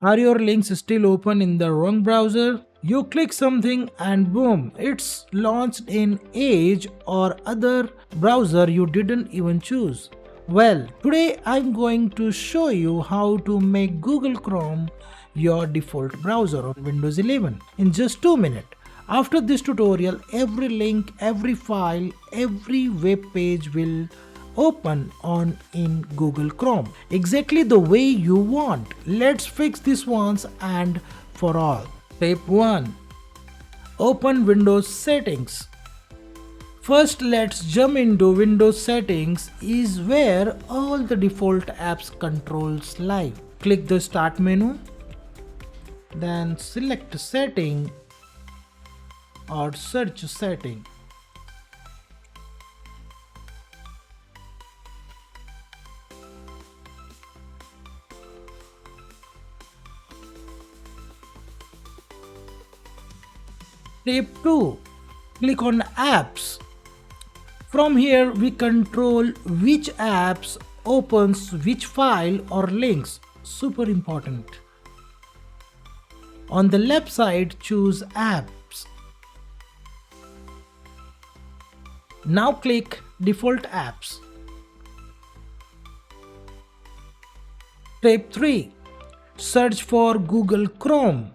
Are your links still open in the wrong browser? You click something and boom, it's launched in Edge or other browser you didn't even choose. Well, today I'm going to show you how to make Google Chrome your default browser on Windows 11 in just 2 minutes. After this tutorial, every link, every file, every web page will open on in Google Chrome exactly the way you want. Let's fix this once and for all. Step 1. Open Windows settings. First, let's jump into Windows settings is where all the default apps controls lie. Click the start menu, then select setting or search setting. Step 2. Click on apps. From here we control which apps opens which file or links. Super important. On the left side choose apps. Now click default apps. Step 3. Search for Google Chrome.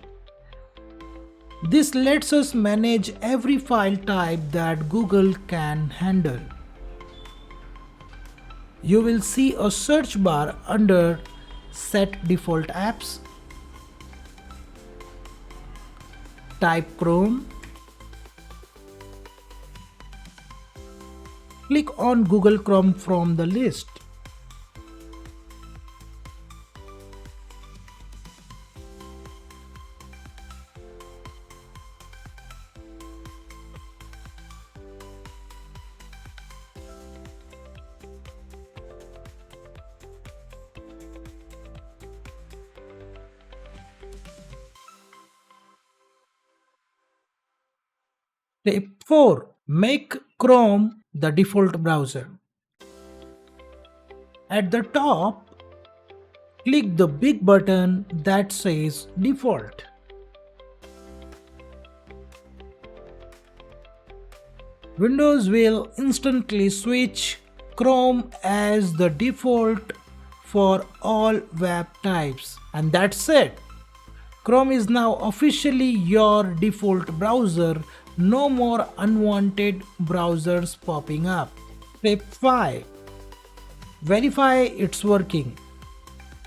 This lets us manage every file type that Google can handle. You will see a search bar under Set Default Apps. Type Chrome. Click on Google Chrome from the list. Step 4. Make Chrome the default browser. At the top, click the big button that says Default. Windows will instantly switch Chrome as the default for all web types. And that's it. Chrome is now officially your default browser. No more unwanted browsers popping up. Step 5. Verify it's working.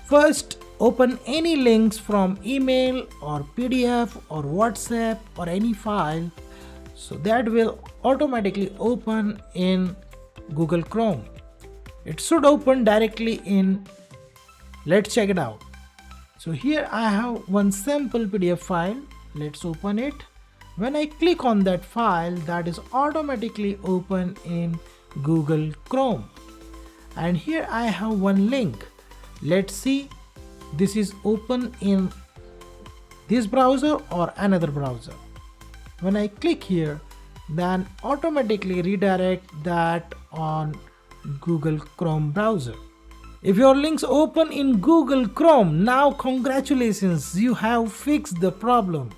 First, open any links from email or PDF or WhatsApp or any file. So that will automatically open in Google Chrome. It should open directly in. Let's check it out. So here I have one sample PDF file. Let's open it. When I click on that file, that is automatically open in Google Chrome. And here I have one link. Let's see, this is open in this browser or another browser. When I click here, then automatically redirect that on Google Chrome browser. If your links open in Google Chrome, now congratulations, you have fixed the problem.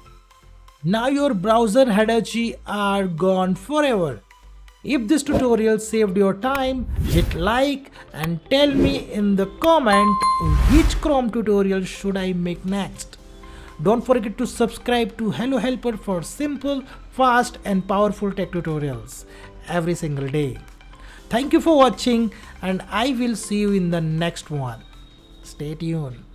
Now your browser headache are gone forever. If this tutorial saved your time, hit like and tell me in the comment which Chrome tutorial should I make next. Don't forget to subscribe to Hello Helper for simple, fast and powerful tech tutorials every single day. Thank you for watching and I will see you in the next one. Stay tuned.